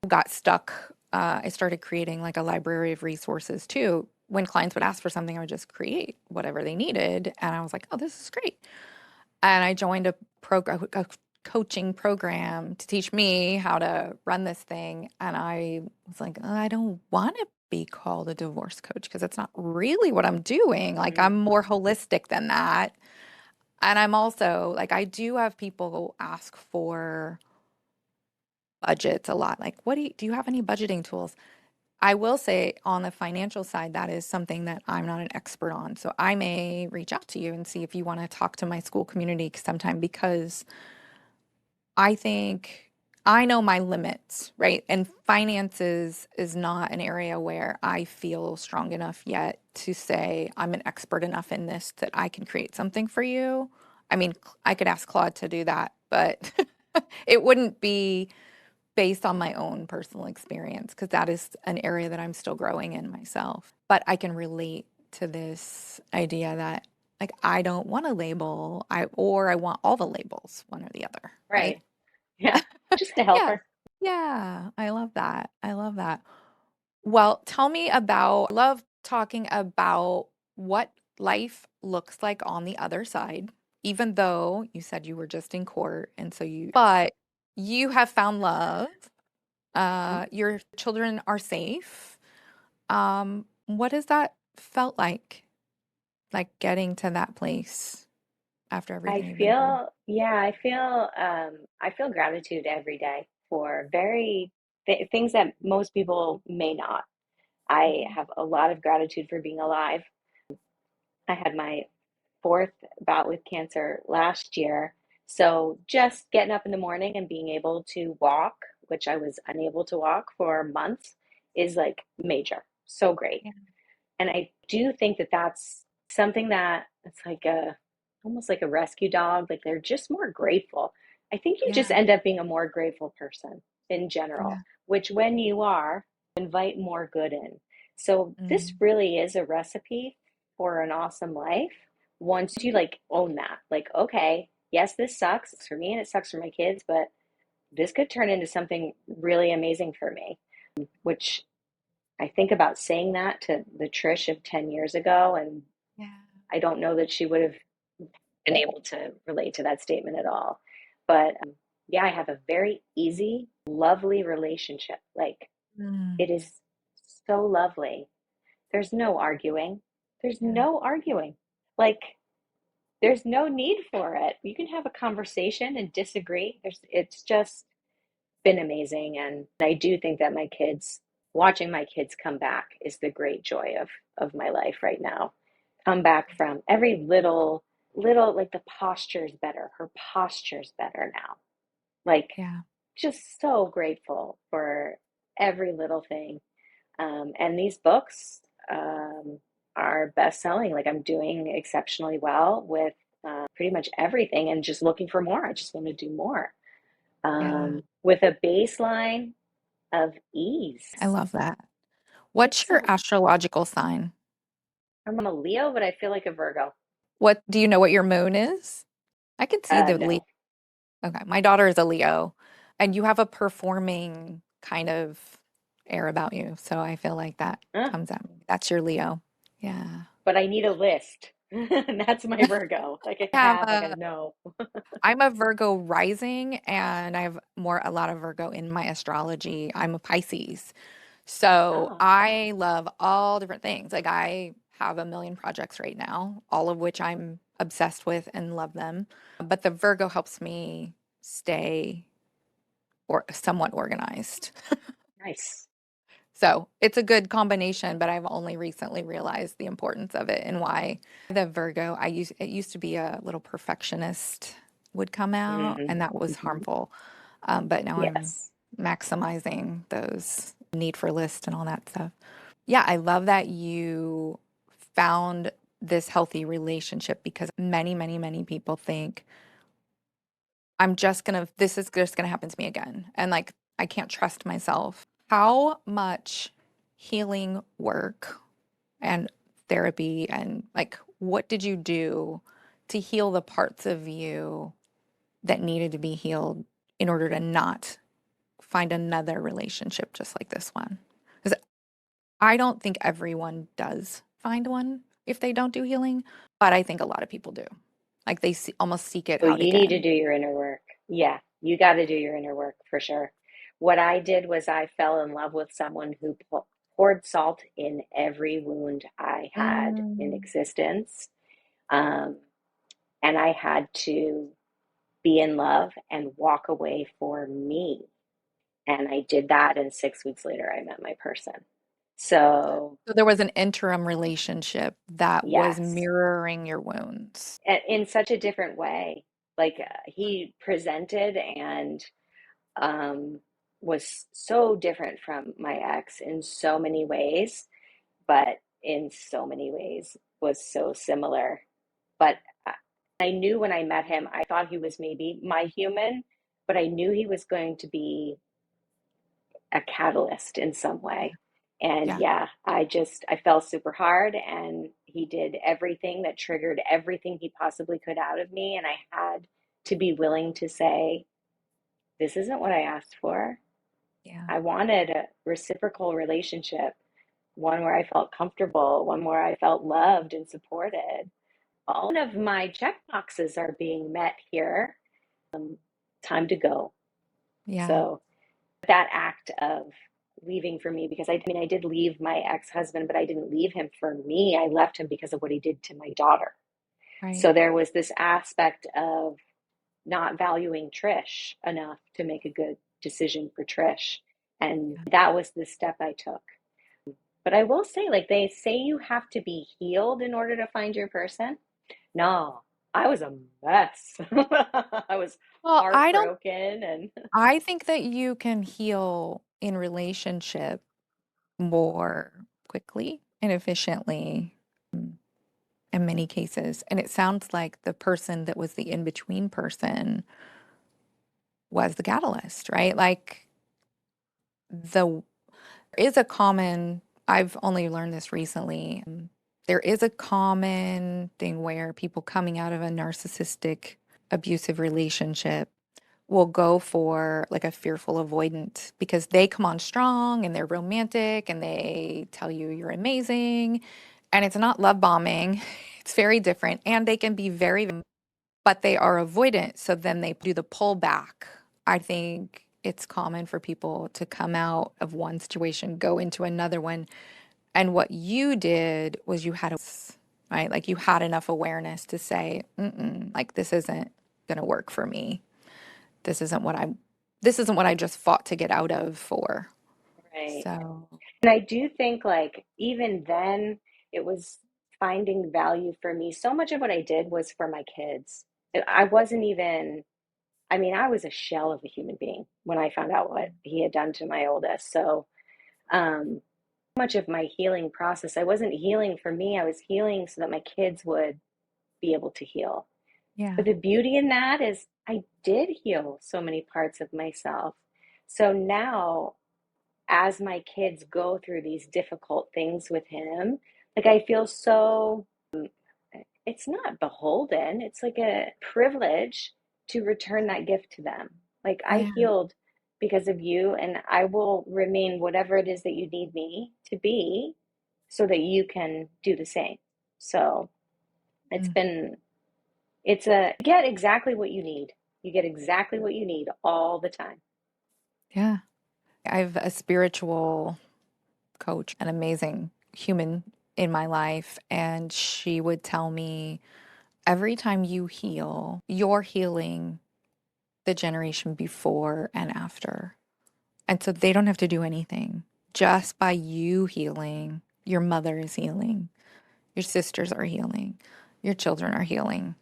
[SPEAKER 2] got stuck. I started creating like a library of resources too. When clients would ask for something, I would just create whatever they needed. And I was like, oh, this is great. And I joined a coaching program to teach me how to run this thing. And I was like, "Oh, I don't want to be called a divorce coach because that's not really what I'm doing. Like,
[SPEAKER 1] Mm,
[SPEAKER 2] I'm more holistic than that. And I'm also like, I do have people ask for budgets a lot. Like, do you have any budgeting tools? I will say on the financial side, that is something that I'm not an expert on. So I may reach out to you and see if you want to talk to my school community sometime because I think I know my limits, right? And finances is not an area where I feel strong enough yet to say I'm an expert enough in this that I can create something for you. I mean, I could ask Claude to do that, but it wouldn't be based on my own personal experience because that is an area that I'm still growing in myself. But I can relate to this idea that like I don't want a label, I want all the labels, one or the other, right?
[SPEAKER 1] right. Yeah. Just a
[SPEAKER 2] Yeah.
[SPEAKER 1] helper.
[SPEAKER 2] Yeah. I love that. I love that. Well, tell me about, I love talking about what life looks like on the other side, even though you said you were just in court. And so but you have found love. Your children are safe. What has that felt like getting to that place after everything you've been through?
[SPEAKER 1] I feel gratitude every day for things that most people may not. I
[SPEAKER 2] Mhm.
[SPEAKER 1] have a lot of gratitude for being alive. I had my fourth bout with cancer last year. So just getting up in the morning and being able to walk, which I was unable to walk for months, is like major. So great.
[SPEAKER 2] Yeah.
[SPEAKER 1] And I do think that that's something that it's like almost like a rescue dog. Like they're just more grateful. I think you just
[SPEAKER 2] Yeah.
[SPEAKER 1] end up being a more grateful person in general,
[SPEAKER 2] Yeah.
[SPEAKER 1] which when you are, invite more good in. So this
[SPEAKER 2] Mm.
[SPEAKER 1] really is a recipe for an awesome life once you like own that. Like, okay, yes, this sucks for me and it sucks for my kids, but this could turn into something really amazing for me, which I think about saying that to the Trish of 10 years ago, and
[SPEAKER 2] Yeah.
[SPEAKER 1] I don't know that she would have been able to relate to that statement at all. But yeah, I have a very easy, lovely relationship. Like,
[SPEAKER 2] Mm.
[SPEAKER 1] it is so lovely. There's no arguing. There's
[SPEAKER 2] Yeah.
[SPEAKER 1] no arguing. Like, there's no need for it. You can have a conversation and disagree. It's just been amazing. And I do think that watching my kids come back is the great joy of my life right now. Come back from every little, like the posture's better. Her posture's better now. Like,
[SPEAKER 2] Yeah.
[SPEAKER 1] just so grateful for every little thing. And these books are best selling. Like, I'm doing exceptionally well with pretty much everything and just looking for more. I just want to do more
[SPEAKER 2] Yeah.
[SPEAKER 1] with a baseline of ease.
[SPEAKER 2] I love that.
[SPEAKER 1] It's
[SPEAKER 2] What's your
[SPEAKER 1] so,
[SPEAKER 2] astrological sign?
[SPEAKER 1] I'm a Leo, but I feel like a Virgo.
[SPEAKER 2] What do you know what your moon is? I can see the Leo.
[SPEAKER 1] No.
[SPEAKER 2] Okay, my daughter is a Leo, and you have a performing kind of air about you. So I feel like that
[SPEAKER 1] Uh,
[SPEAKER 2] comes at me. That's your Leo. Yeah.
[SPEAKER 1] but I need a list. And that's my Virgo. Like I
[SPEAKER 2] I have
[SPEAKER 1] gotta
[SPEAKER 2] a
[SPEAKER 1] know.
[SPEAKER 2] I'm a Virgo rising and I have a lot of Virgo in my astrology. I'm a Pisces. So
[SPEAKER 1] Oh,
[SPEAKER 2] I love all different things. Like I have a million projects right now, all of which I'm obsessed with and love them. But the Virgo helps me stay or somewhat organized.
[SPEAKER 1] nice.
[SPEAKER 2] So it's a good combination, but I've only recently realized the importance of it and why the Virgo, it used to be a little perfectionist would come out,
[SPEAKER 1] Hmm.
[SPEAKER 2] and that was
[SPEAKER 1] Hmm.
[SPEAKER 2] harmful. But now I'm
[SPEAKER 1] Yes.
[SPEAKER 2] maximizing those need for list and all that stuff. Yeah, I love that you found this healthy relationship because many, many, many people think this is just gonna happen to me again. And like, I can't trust myself. How much healing work and therapy and like, what did you do to heal the parts of you that needed to be healed in order to not find another relationship just like this one? Because I don't think everyone does find one if they don't do healing, but I think a lot of people do. Like almost seek it
[SPEAKER 1] So
[SPEAKER 2] out
[SPEAKER 1] you need to
[SPEAKER 2] again.
[SPEAKER 1] do your inner work. Yeah, you got to do your inner work for sure. What I did was I fell in love with someone who poured salt in every wound I had in
[SPEAKER 2] Mm,
[SPEAKER 1] existence. Um, and I had to be in love and walk away for me. And I did that, and 6 weeks later, I met my person. So,
[SPEAKER 2] So there was an interim relationship that was
[SPEAKER 1] yes,
[SPEAKER 2] mirroring your wounds.
[SPEAKER 1] in such a different way. Like he presented and um, was so different from my ex in so many ways, but in so many ways was so similar. But I knew when I met him, I thought he was maybe my human, but I knew he was going to be a catalyst in some way. And
[SPEAKER 2] Yeah,
[SPEAKER 1] yeah, I fell super hard and he did everything that triggered everything he possibly could out of me. And I had to be willing to say, this isn't what I asked for.
[SPEAKER 2] yeah,
[SPEAKER 1] I wanted a reciprocal relationship, one where I felt comfortable, one where I felt loved and supported. All of my check boxes are being met here. Time to go.
[SPEAKER 2] yeah,
[SPEAKER 1] So that act of leaving for me, because I mean, I did leave my ex-husband, but I didn't leave him for me. I left him because of what he did to my daughter.
[SPEAKER 2] right.
[SPEAKER 1] So there was this aspect of not valuing Trish enough to make a good decision for Trish. And
[SPEAKER 2] Yeah.
[SPEAKER 1] that was the step I took. But I will say, like, they say you have to be healed in order to find your person. No, I was a mess. I was
[SPEAKER 2] Well,
[SPEAKER 1] heartbroken and
[SPEAKER 2] I think that you can heal in relationship more quickly and efficiently mm, in many cases. And it sounds like the person that was the in-between person was the catalyst, right? Like the is a common, I've only learned this recently. There is a common thing where people coming out of a narcissistic abusive relationship will go for like a fearful avoidant because they come on strong and they're romantic and they tell you you're amazing and it's not love bombing. It's very different and they can be very, but they are avoidant. So then they do the pullback. I think it's common for people to come out of one situation, go into another one. And what you did was you had a, right? Like you had enough awareness to say, mm-mm, like this isn't going to work for me. This isn't what I just fought to get out of for.
[SPEAKER 1] Right.
[SPEAKER 2] So,
[SPEAKER 1] And I do think like even then it was finding value for me. So much of what I did was for my kids. I wasn't even, I mean, I was a shell of a human being when I found out what he had done to my oldest. So, much of my healing process, I wasn't healing for me, I was healing so that my kids would be able to heal.
[SPEAKER 2] yeah.
[SPEAKER 1] But the beauty in that is I did heal so many parts of myself. So now, as my kids go through these difficult things with him, like I feel so, it's not beholden, it's like a privilege to return that gift to them. Like I
[SPEAKER 2] Yeah.
[SPEAKER 1] healed because of you, and I will remain whatever it is that you need me to be so that you can do the same. So it's
[SPEAKER 2] Mm,
[SPEAKER 1] been, it's a, get exactly what you need. You get exactly what you need all the time.
[SPEAKER 2] yeah. I have a spiritual coach, an amazing human in my life, and she would tell me every time you heal, you're healing the generation before and after. And so they don't have to do anything. Just by you healing, your mother is healing, your sisters are healing, your children are healing,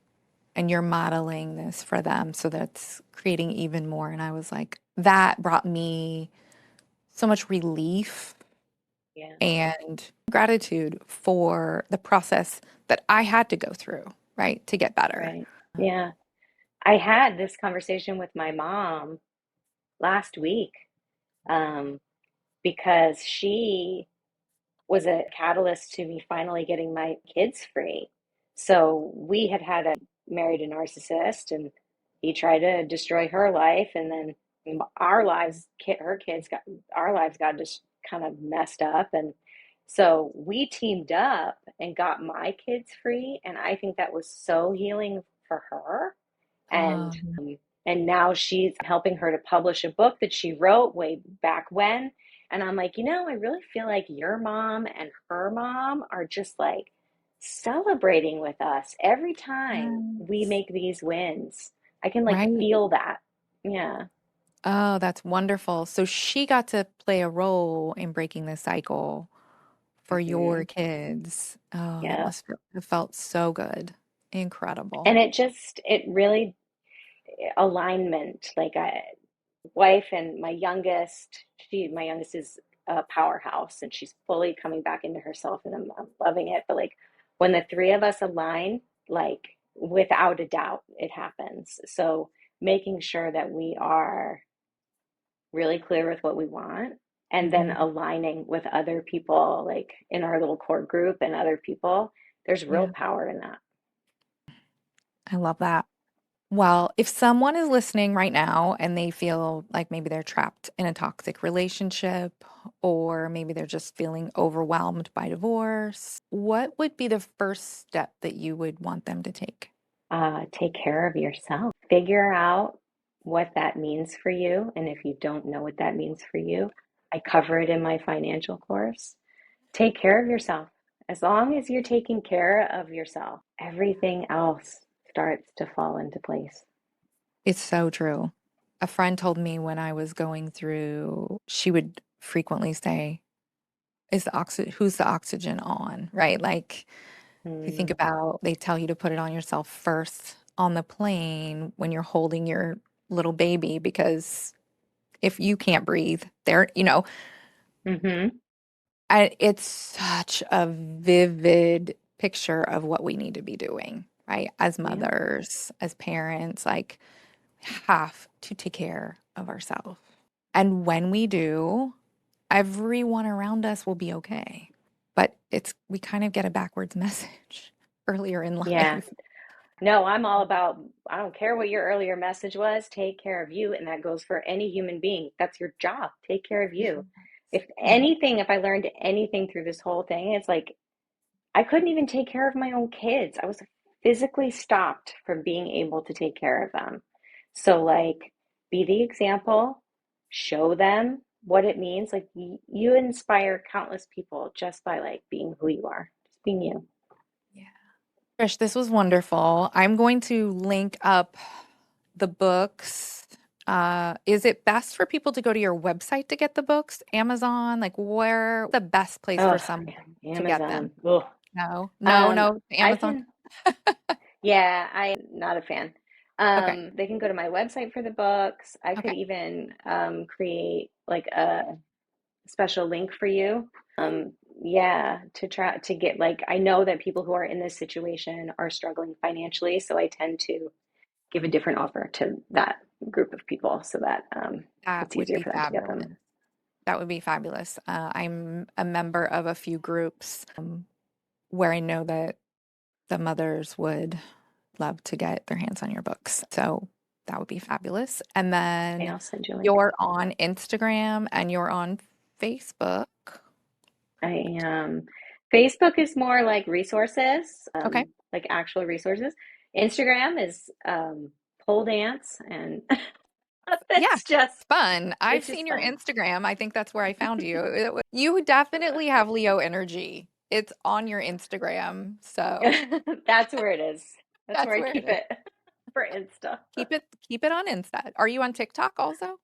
[SPEAKER 2] and you're modeling this for them. So that's creating even more. And I was like, that brought me so much relief
[SPEAKER 1] Yeah,
[SPEAKER 2] and gratitude for the process that I had to go through, right, to get better.
[SPEAKER 1] right. Yeah. I had this conversation with my mom last week, um, because she was a catalyst to me finally getting my kids free. So we had married a narcissist, and he tried to destroy her life, and then our lives, her kids got, our lives got just kind of messed up, and so we teamed up and got my kids free, and I think that was so healing for her, and
[SPEAKER 2] Um,
[SPEAKER 1] and now she's helping her to publish a book that she wrote way back when. And I'm like, I really feel like your mom and her mom are just like celebrating with us every time we
[SPEAKER 2] yes.
[SPEAKER 1] make these wins. I can like
[SPEAKER 2] Right.
[SPEAKER 1] feel that. Yeah.
[SPEAKER 2] Oh, that's wonderful. So she got to play a role in breaking the cycle for
[SPEAKER 1] Hmm.
[SPEAKER 2] your kids. Oh, that
[SPEAKER 1] Yeah.
[SPEAKER 2] must have felt so good. Incredible.
[SPEAKER 1] And it really alignment. Like wife and my youngest is a powerhouse, and she's fully coming back into herself, and I'm loving it. But like when the three of us align, like without a doubt it happens. So making sure that we are really clear with what we want, and then
[SPEAKER 2] Hmm.
[SPEAKER 1] aligning with other people, like in our little core group and other people, there's real
[SPEAKER 2] Yeah,
[SPEAKER 1] power in that.
[SPEAKER 2] I love that. Well, if someone is listening right now and they feel like maybe they're trapped in a toxic relationship, or maybe they're just feeling overwhelmed by divorce, what would be the first step that you would want them to take?
[SPEAKER 1] Take care of yourself. Figure out what that means for you. And if you don't know what that means for you, I cover it in my financial course. Take care of yourself. As long as you're taking care of yourself, everything else starts to fall into place.
[SPEAKER 2] It's so true. A friend told me when I was going through, she would frequently say, who's the oxygen on, right? Like if you think
[SPEAKER 1] Mm,
[SPEAKER 2] about, they tell you to put it on yourself first on the plane when you're holding your little baby, because if you can't breathe,
[SPEAKER 1] mm-hmm.
[SPEAKER 2] it's such a vivid picture of what we need to be doing, right? As
[SPEAKER 1] Yeah.
[SPEAKER 2] mothers, as parents, like have to take care of ourselves. And when we do, everyone around us will be okay. But we kind of get a backwards message earlier in
[SPEAKER 1] Yeah.
[SPEAKER 2] life.
[SPEAKER 1] No, I'm all about, I don't care what your earlier message was, take care of you. And that goes for any human being. That's your job. Take care of
[SPEAKER 2] Yes.
[SPEAKER 1] you. If
[SPEAKER 2] Yeah.
[SPEAKER 1] anything, if I learned anything through this whole thing, it's like I couldn't even take care of my own kids. I was physically stopped from being able to take care of them. So, like, be the example, show them what it means. Like, you inspire countless people just by like being who you are, just being you.
[SPEAKER 2] Yeah. Trish, this was wonderful. I'm going to link up the books. Is it best for people to go to your website to get the books? Amazon? Like where the best place for
[SPEAKER 1] Oh,
[SPEAKER 2] someone to get them?
[SPEAKER 1] Amazon. Ugh.
[SPEAKER 2] No, no,
[SPEAKER 1] Um,
[SPEAKER 2] no,
[SPEAKER 1] I
[SPEAKER 2] Amazon.
[SPEAKER 1] can, yeah, I'm not a fan.
[SPEAKER 2] Okay.
[SPEAKER 1] They can go to my website for the books. I could
[SPEAKER 2] Okay.
[SPEAKER 1] even create like a special link for you. Yeah, to try to get like, I know that people who are in this situation are struggling financially, so I tend to give a different offer to that group of people so that
[SPEAKER 2] That
[SPEAKER 1] it's
[SPEAKER 2] would
[SPEAKER 1] easier
[SPEAKER 2] be
[SPEAKER 1] for them to get
[SPEAKER 2] fabulous.
[SPEAKER 1] them.
[SPEAKER 2] That would be fabulous. I'm a member of a few groups where I know that the mothers would love to get their hands on your books. So that would be fabulous. And
[SPEAKER 1] Okay,
[SPEAKER 2] then
[SPEAKER 1] I'll send you a link.
[SPEAKER 2] you're on Instagram and you're on Facebook.
[SPEAKER 1] I am. Facebook is more like resources,
[SPEAKER 2] Okay.
[SPEAKER 1] like actual resources. Instagram is pole dance, and
[SPEAKER 2] Yeah.
[SPEAKER 1] it's just
[SPEAKER 2] Fun. I've
[SPEAKER 1] it's just
[SPEAKER 2] seen your
[SPEAKER 1] fun.
[SPEAKER 2] Instagram. I think that's where I found you. You definitely have Leo energy. It's on your Instagram. So
[SPEAKER 1] That's where it is. That's where
[SPEAKER 2] that's
[SPEAKER 1] I
[SPEAKER 2] where it
[SPEAKER 1] keep
[SPEAKER 2] is.
[SPEAKER 1] it for Insta.
[SPEAKER 2] Keep it on Insta. Are you on TikTok also?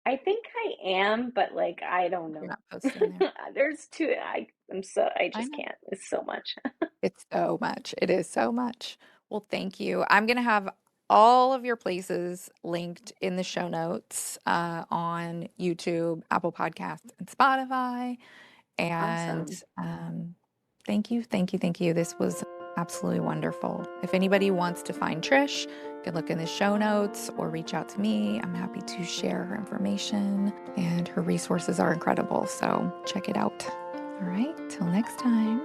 [SPEAKER 1] I think I am, but like I don't
[SPEAKER 2] You're
[SPEAKER 1] know.
[SPEAKER 2] not posting there.
[SPEAKER 1] There's too I
[SPEAKER 2] I
[SPEAKER 1] just
[SPEAKER 2] know.
[SPEAKER 1] can't. It's so much.
[SPEAKER 2] It's so much. It is so much. Well, thank you. I'm going to have all of your places linked in the show notes on YouTube, Apple Podcasts, and Spotify. And
[SPEAKER 1] Awesome.
[SPEAKER 2] thank you, thank you, thank you. This was absolutely wonderful. If anybody wants to find Trish, you can look in the show notes or reach out to me. I'm happy to share her information, and her resources are incredible. So check it out. All right, till next time.